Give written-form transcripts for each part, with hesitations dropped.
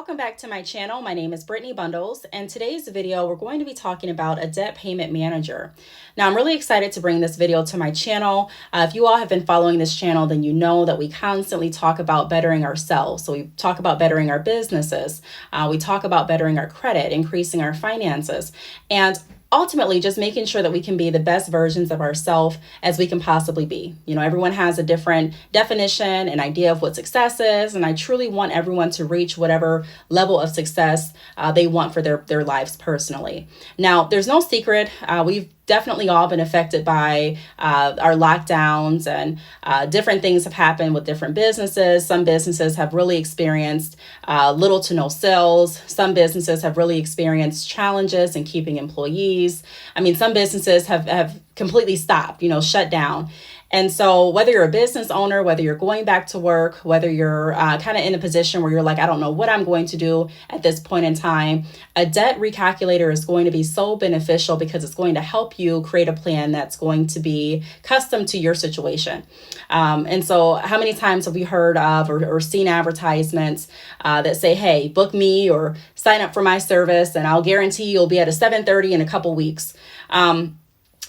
Welcome back to my channel. My name is Brittney Bundles, and today's video we're going to be talking about a debt payment manager. Now I'm really excited to bring this video to my channel. If you all have been following this channel, then you know that we constantly talk about bettering ourselves. So we talk about bettering our businesses, we talk about bettering our credit, increasing our finances, and ultimately just making sure that we can be the best versions of ourselves as we can possibly be. You know, everyone has a different definition and idea of what success is, and I truly want everyone to reach whatever level of success they want for their lives personally. Now, there's no secret. We've definitely all been affected by our lockdowns, and different things have happened with different businesses. Some businesses have really experienced little to no sales. Some businesses have really experienced challenges in keeping employees. I mean, some businesses have completely stopped, shut down. And so whether you're a business owner, whether you're going back to work, whether you're kind of in a position where you're like, I don't know what I'm going to do at this point in time, a debt recalculator is going to be so beneficial because it's going to help you create a plan that's going to be custom to your situation. And so how many times have we heard of or seen advertisements that say, hey, book me or sign up for my service and I'll guarantee you'll be at a 7:30 in a couple weeks.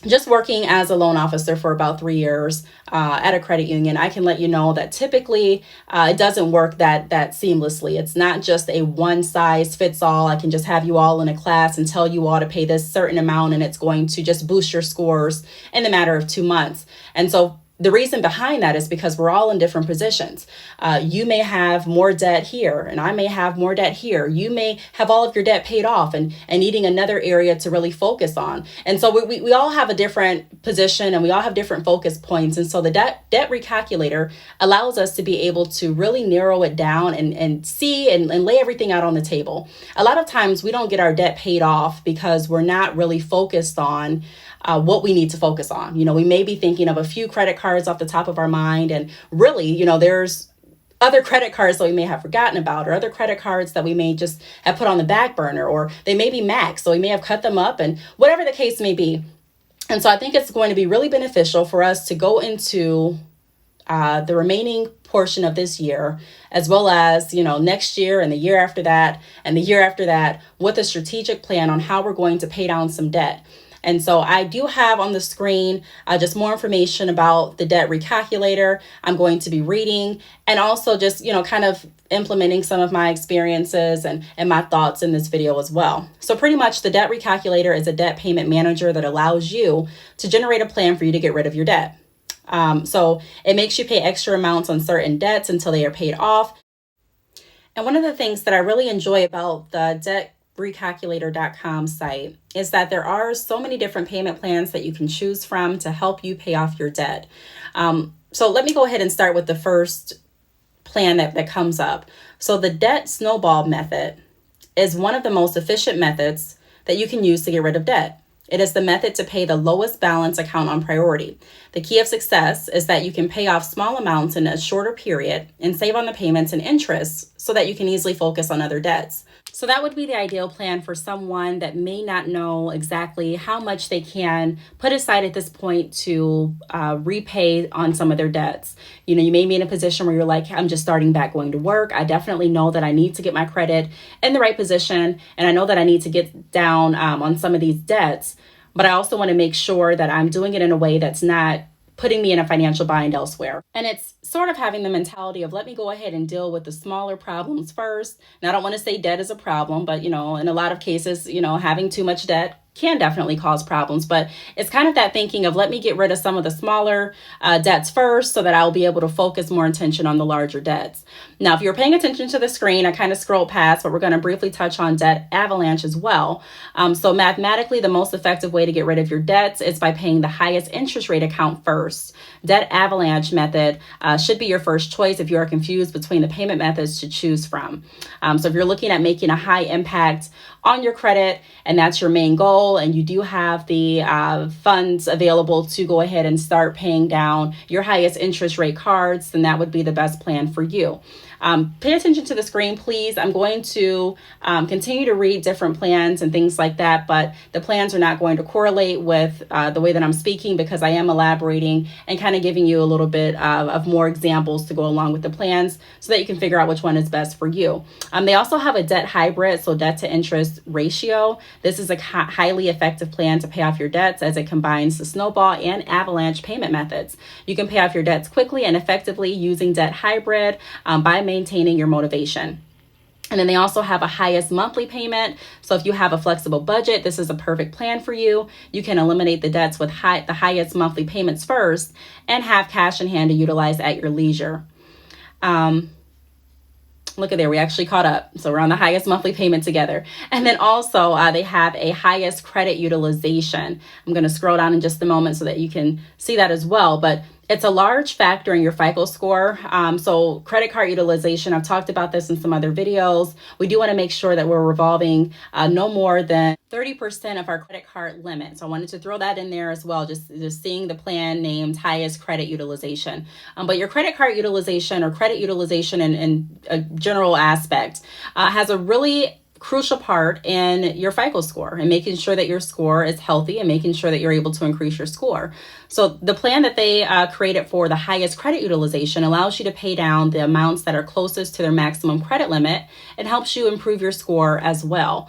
Just working as a loan officer for about 3 years at a credit union, I can let you know that typically it doesn't work that seamlessly. It's not just a one size fits all. I can just have you all in a class and tell you all to pay this certain amount and it's going to just boost your scores in a matter of 2 months. And so the reason behind that is because we're all in different positions. You may have more debt here and I may have more debt here. You may have all of your debt paid off and needing another area to really focus on. And so we all have a different position and we all have different focus points. And so the debt recalculator allows us to be able to really narrow it down and see and lay everything out on the table. A lot of times we don't get our debt paid off because we're not really focused on what we need to focus on. We may be thinking of a few credit cards off the top of our mind. And really, there's other credit cards that we may have forgotten about, or other credit cards that we may just have put on the back burner, or they may be maxed, so we may have cut them up, and whatever the case may be. And so I think it's going to be really beneficial for us to go into the remaining portion of this year, as well as, next year and the year after that, and the year after that, with a strategic plan on how we're going to pay down some debt. And so I do have on the screen just more information about the debt recalculator. I'm going to be reading and also just, kind of implementing some of my experiences and my thoughts in this video as well. So pretty much the debt recalculator is a debt payment manager that allows you to generate a plan for you to get rid of your debt. So it makes you pay extra amounts on certain debts until they are paid off. And one of the things that I really enjoy about the debtrecalculator.com site is that there are so many different payment plans that you can choose from to help you pay off your debt. So let me go ahead and start with the first plan that comes up. So the debt snowball method is one of the most efficient methods that you can use to get rid of debt. It is the method to pay the lowest balance account on priority. The key of success is that you can pay off small amounts in a shorter period and save on the payments and interest so that you can easily focus on other debts. So that would be the ideal plan for someone that may not know exactly how much they can put aside at this point to repay on some of their debts. You may be in a position where you're like, I'm just starting back going to work. I definitely know that I need to get my credit in the right position. And I know that I need to get down on some of these debts. But I also want to make sure that I'm doing it in a way that's not putting me in a financial bind elsewhere. And it's sort of having the mentality of, let me go ahead and deal with the smaller problems first. And I don't want to say debt is a problem, but, in a lot of cases, having too much debt can definitely cause problems, but it's kind of that thinking of, let me get rid of some of the smaller debts first so that I'll be able to focus more attention on the larger debts. Now, if you're paying attention to the screen, I kind of scrolled past, but we're going to briefly touch on debt avalanche as well. So mathematically, the most effective way to get rid of your debts is by paying the highest interest rate account first. Debt avalanche method should be your first choice if you are confused between the payment methods to choose from. So if you're looking at making a high impact on your credit and that's your main goal, and you do have the funds available to go ahead and start paying down your highest interest rate cards, then that would be the best plan for you. Pay attention to the screen, please. I'm going to continue to read different plans and things like that, but the plans are not going to correlate with the way that I'm speaking, because I am elaborating and kind of giving you a little bit of more examples to go along with the plans so that you can figure out which one is best for you. They also have a debt hybrid, so debt to interest ratio. This is a highly effective plan to pay off your debts, as it combines the Snowball and Avalanche payment methods. You can pay off your debts quickly and effectively using debt hybrid by maintaining your motivation. And then they also have a highest monthly payment. So if you have a flexible budget, this is a perfect plan for you. You can eliminate the debts with the highest monthly payments first and have cash in hand to utilize at your leisure. Look at there, we actually caught up. So we're on the highest monthly payment together. And then also they have a highest credit utilization. I'm going to scroll down in just a moment so that you can see that as well. But it's a large factor in your FICO score. So credit card utilization, I've talked about this in some other videos. We do want to make sure that we're revolving no more than 30% of our credit card limit. So I wanted to throw that in there as well, just seeing the plan named highest credit utilization. But your credit card utilization, or credit utilization in a general aspect, has a really crucial part in your FICO score and making sure that your score is healthy and making sure that you're able to increase your score. So the plan that they created for the highest credit utilization allows you to pay down the amounts that are closest to their maximum credit limit and helps you improve your score as well.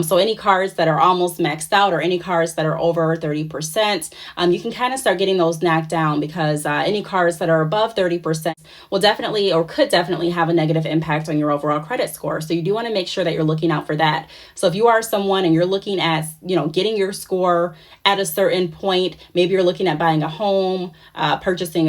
So any cards that are almost maxed out or any cards that are over 30%, you can kind of start getting those knocked down, because any cards that are above 30% will definitely or could definitely have a negative impact on your overall credit score. So you do want to make sure that you're looking out for that. So if you are someone and you're looking at, getting your score at a certain point, maybe you're looking at buying a home, purchasing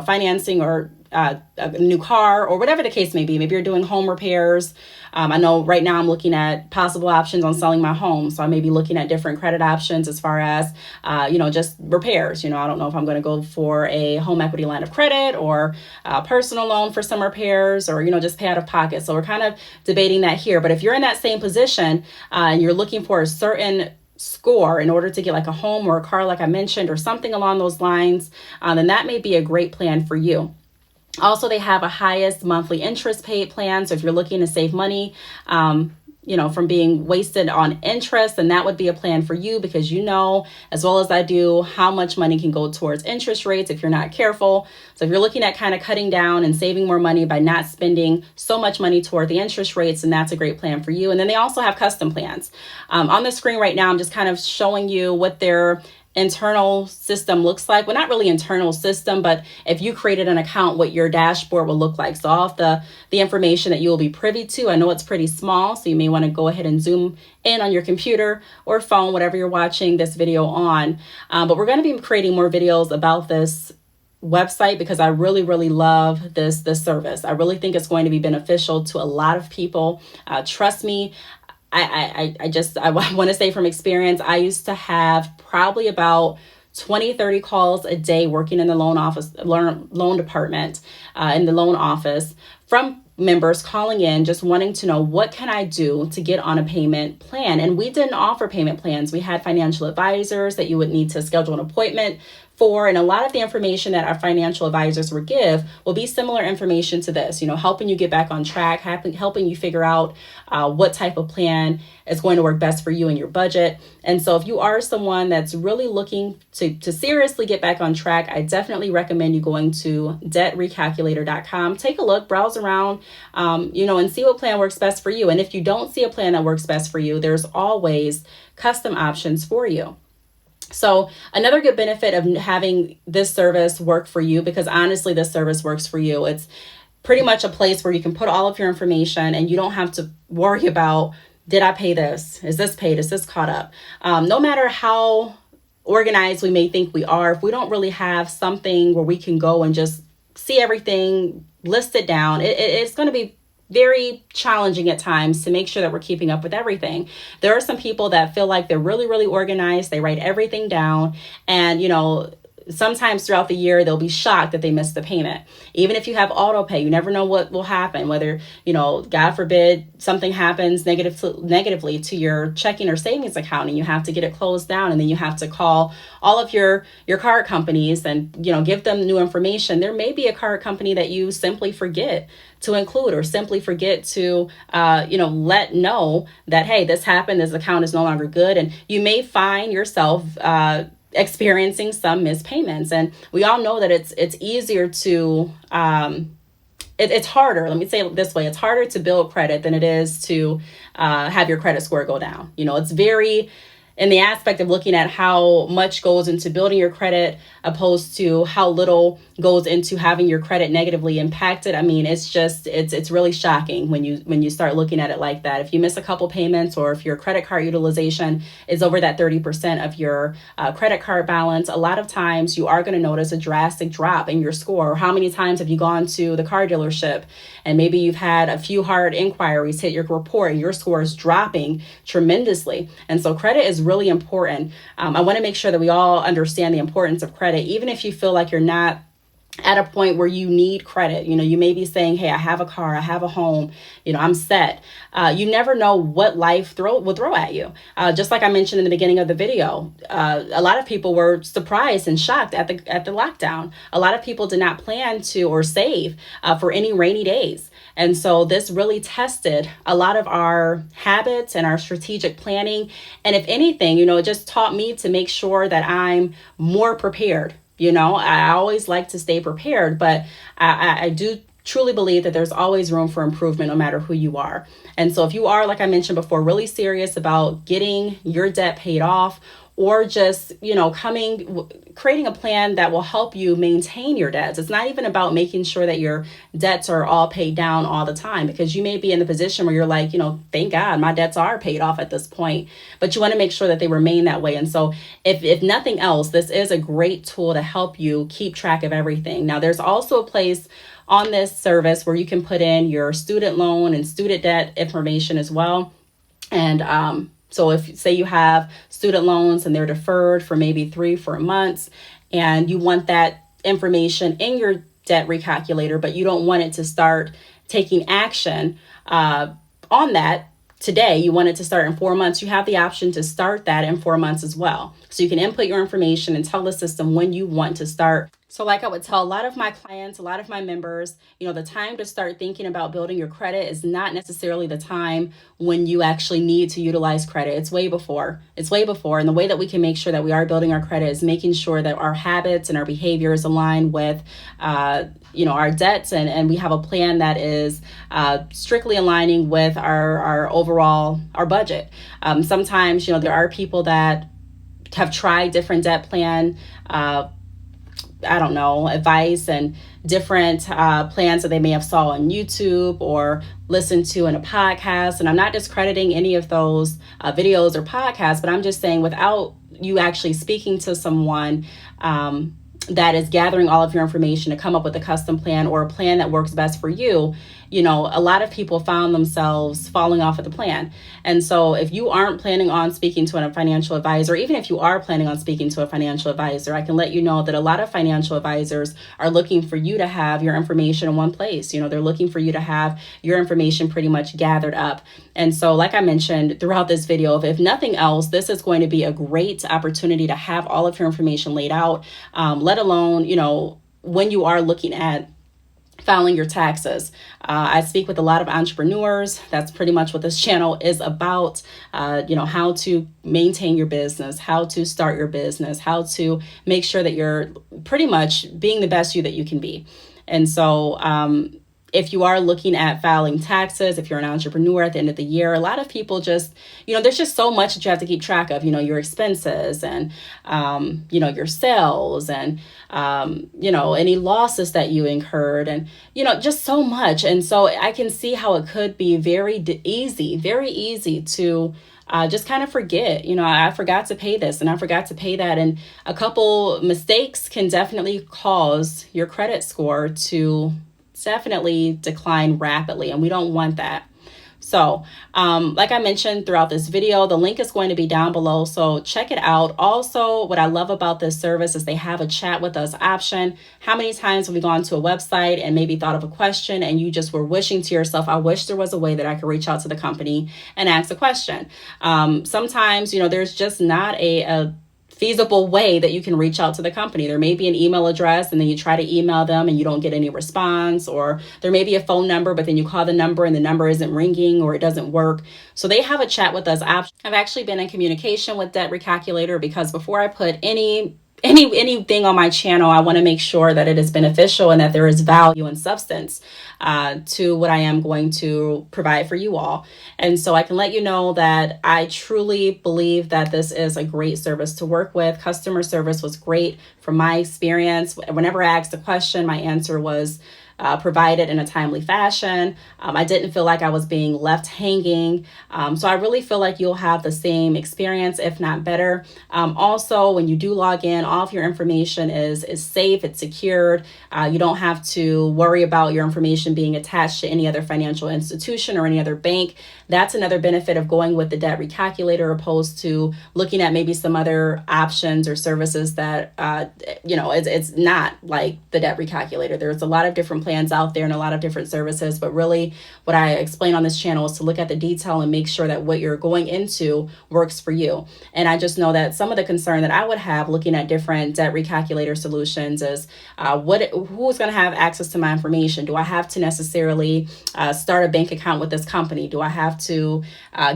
financing or a new car, or whatever the case may be. Maybe you're doing home repairs. I know right now I'm looking at possible options on selling my home. So I may be looking at different credit options as far as, just repairs. I don't know if I'm going to go for a home equity line of credit or a personal loan for some repairs, or, just pay out of pocket. So we're kind of debating that here. But if you're in that same position and you're looking for a certain score in order to get like a home or a car, like I mentioned, or something along those lines, then that may be a great plan for you. Also, they have a highest monthly interest paid plan. So if you're looking to save money, from being wasted on interest, then that would be a plan for you, because as well as I do, how much money can go towards interest rates if you're not careful. So if you're looking at kind of cutting down and saving more money by not spending so much money toward the interest rates, then that's a great plan for you. And then they also have custom plans. On the screen right now, I'm just kind of showing you what their internal system looks like. Well, not really internal system, but if you created an account, what your dashboard will look like. So all of the information that you will be privy to, I know it's pretty small, so you may want to go ahead and zoom in on your computer or phone, whatever you're watching this video on. But we're going to be creating more videos about this website, because I really, really love this service. I really think it's going to be beneficial to a lot of people. Trust me. I want to say from experience, I used to have probably about 20, 30 calls a day working in the loan department, in the loan office, from members calling in just wanting to know, what can I do to get on a payment plan? And we didn't offer payment plans. We had financial advisors that you would need to schedule an appointment for. And a lot of the information that our financial advisors will give will be similar information to this, helping you get back on track, helping you figure out what type of plan is going to work best for you and your budget. And so if you are someone that's really looking to seriously get back on track, I definitely recommend you going to debtrecalculator.com. Take a look, browse around, and see what plan works best for you. And if you don't see a plan that works best for you, there's always custom options for you. So another good benefit of having this service work for you, because honestly, this service works for you. It's pretty much a place where you can put all of your information and you don't have to worry about, did I pay this? Is this paid? Is this caught up? No matter how organized we may think we are, if we don't really have something where we can go and just see everything listed down, it's going to be very challenging at times to make sure that we're keeping up with everything. There are some people that feel like they're really, really organized. They write everything down, and sometimes throughout the year, they'll be shocked that they missed the payment. Even if you have auto pay, you never know what will happen, whether, God forbid, something happens negatively to your checking or savings account and you have to get it closed down. And then you have to call all of your card companies and, give them new information. There may be a card company that you simply forget to include or simply forget to, let know that, hey, this happened, this account is no longer good. And you may find yourself, experiencing some missed payments. And we all know that it's easier to it's harder, let me say it this way, it's harder to build credit than it is to have your credit score go down. It's very in the aspect of looking at how much goes into building your credit opposed to how little goes into having your credit negatively impacted. I mean, it's really shocking when you start looking at it like that. If you miss a couple payments or if your credit card utilization is over that 30% of your credit card balance, a lot of times you are going to notice a drastic drop in your score. How many times have you gone to the car dealership and maybe you've had a few hard inquiries hit your report and your score is dropping tremendously? And so credit is really important. I want to make sure that we all understand the importance of credit, even if you feel like you're not at a point where you need credit. You may be saying, hey, I have a car, I have a home, I'm set. You never know what life will throw at you. Just like I mentioned in the beginning of the video, a lot of people were surprised and shocked at the lockdown. A lot of people did not plan to or save for any rainy days. And so this really tested a lot of our habits and our strategic planning. And if anything, it just taught me to make sure that I'm more prepared. I always like to stay prepared, but I do truly believe that there's always room for improvement no matter who you are. And so if you are, like I mentioned before, really serious about getting your debt paid off, or just, creating a plan that will help you maintain your debts. It's not even about making sure that your debts are all paid down all the time, because you may be in the position where you're like, thank God my debts are paid off at this point, but you want to make sure that they remain that way. And so if nothing else, this is a great tool to help you keep track of everything. Now, there's also a place on this service where you can put in your student loan and student debt information as well. And, so if say you have student loans and they're deferred for maybe 3-4 months and you want that information in your debt recalculator, but you don't want it to start taking action on that today, you want it to start in 4 months, you have the option to start that in 4 months as well. So you can input your information and tell the system when you want to start. So like I would tell a lot of my clients, a lot of my members, the time to start thinking about building your credit is not necessarily the time when you actually need to utilize credit. It's way before. And the way that we can make sure that we are building our credit is making sure that our habits and our behaviors align with, our debts. And we have a plan that is strictly aligning with our overall, our budget. Sometimes, there are people that have tried different debt plan, advice and different plans that they may have saw on YouTube or listened to in a podcast. And I'm not discrediting any of those videos or podcasts, but I'm just saying without you actually speaking to someone that is gathering all of your information to come up with a custom plan or a plan that works best for you, a lot of people found themselves falling off of the plan. And so if you aren't planning on speaking to a financial advisor, even if you are planning on speaking to a financial advisor, I can let you know that a lot of financial advisors are looking for you to have your information in one place. They're looking for you to have your information pretty much gathered up. And so, like I mentioned throughout this video, if nothing else, this is going to be a great opportunity to have all of your information laid out, let alone, when you are looking at filing your taxes. I speak with a lot of entrepreneurs. That's pretty much what this channel is about. How to maintain your business, how to start your business, how to make sure that you're pretty much being the best you that you can be. And so, if you are looking at filing taxes, if you're an entrepreneur at the end of the year, a lot of people just, there's just so much that you have to keep track of, your expenses and, your sales and, any losses that you incurred and, just so much. And so I can see how it could be very easy to just kind of forget, I forgot to pay this and I forgot to pay that. And a couple mistakes can definitely cause your credit score to definitely decline rapidly, and we don't want that. So like I mentioned throughout this video, the link is going to be down below, so check it out. Also, what I love about this service is they have a chat with us option. How many times have we gone to a website and maybe thought of a question and you just were wishing to yourself, I wish there was a way that I could reach out to the company and ask a question. Sometimes, there's just not a feasible way that you can reach out to the company. There may be an email address and then you try to email them and you don't get any response, or there may be a phone number, but then you call the number and the number isn't ringing or it doesn't work. So they have a chat with us option. I've actually been in communication with Debt Recalculator because before I put anything on my channel, I want to make sure that it is beneficial and that there is value and substance to what I am going to provide for you all. And so I can let you know that I truly believe that this is a great service to work with. Customer service was great from my experience. Whenever I asked a question, my answer was provided in a timely fashion. I didn't feel like I was being left hanging. So I really feel like you'll have the same experience, if not better. Also, when you do log in, all of your information is safe, it's secured. You don't have to worry about your information being attached to any other financial institution or any other bank. That's another benefit of going with the Debt Recalculator opposed to looking at maybe some other options or services that, it's not like the Debt Recalculator. There's a lot of different plans out there and a lot of different services, but really what I explain on this channel is to look at the detail and make sure that what you're going into works for you. And I just know that some of the concern that I would have looking at different Debt Recalculator solutions is who's going to have access to my information? Do I have to necessarily start a bank account with this company? Do I have to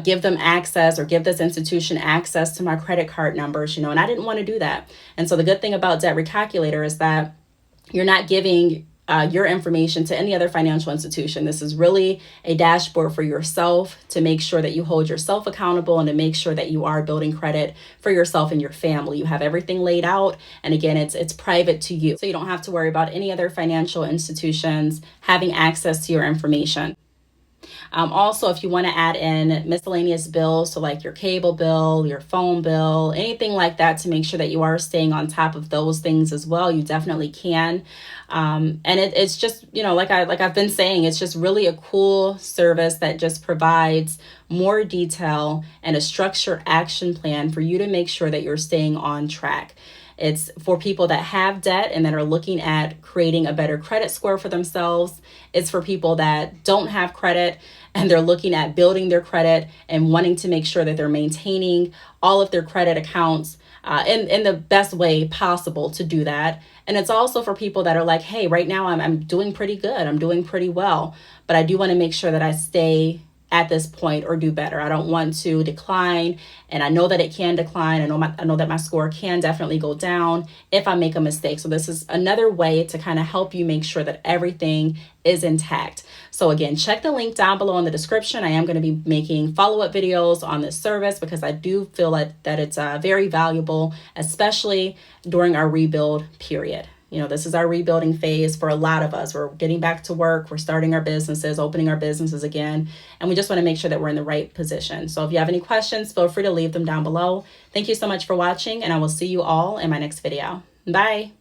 give them access or give this institution access to my credit card numbers? And I didn't want to do that. And so the good thing about Debt Recalculator is that you're not giving your information to any other financial institution. This is really a dashboard for yourself to make sure that you hold yourself accountable and to make sure that you are building credit for yourself and your family. You have everything laid out. And again, it's private to you. So you don't have to worry about any other financial institutions having access to your information. Also, if you want to add in miscellaneous bills, so like your cable bill, your phone bill, anything like that, to make sure that you are staying on top of those things as well, you definitely can. And it's just, like I've been saying, it's just really a cool service that just provides more detail and a structured action plan for you to make sure that you're staying on track. It's for people that have debt and that are looking at creating a better credit score for themselves. It's for people that don't have credit and they're looking at building their credit and wanting to make sure that they're maintaining all of their credit accounts in the best way possible to do that. And it's also for people that are like, hey, right now I'm doing pretty good. I'm doing pretty well, but I do want to make sure that I stay at this point or do better. I don't want to decline, and I know that it can decline. I know that my score can definitely go down if I make a mistake. So this is another way to kind of help you make sure that everything is intact. So again, check the link down below in the description. I am going to be making follow-up videos on this service because I do feel that it's very valuable, especially during our rebuild period. This is our rebuilding phase for a lot of us. We're getting back to work. We're starting our businesses, opening our businesses again. And we just want to make sure that we're in the right position. So if you have any questions, feel free to leave them down below. Thank you so much for watching, and I will see you all in my next video. Bye.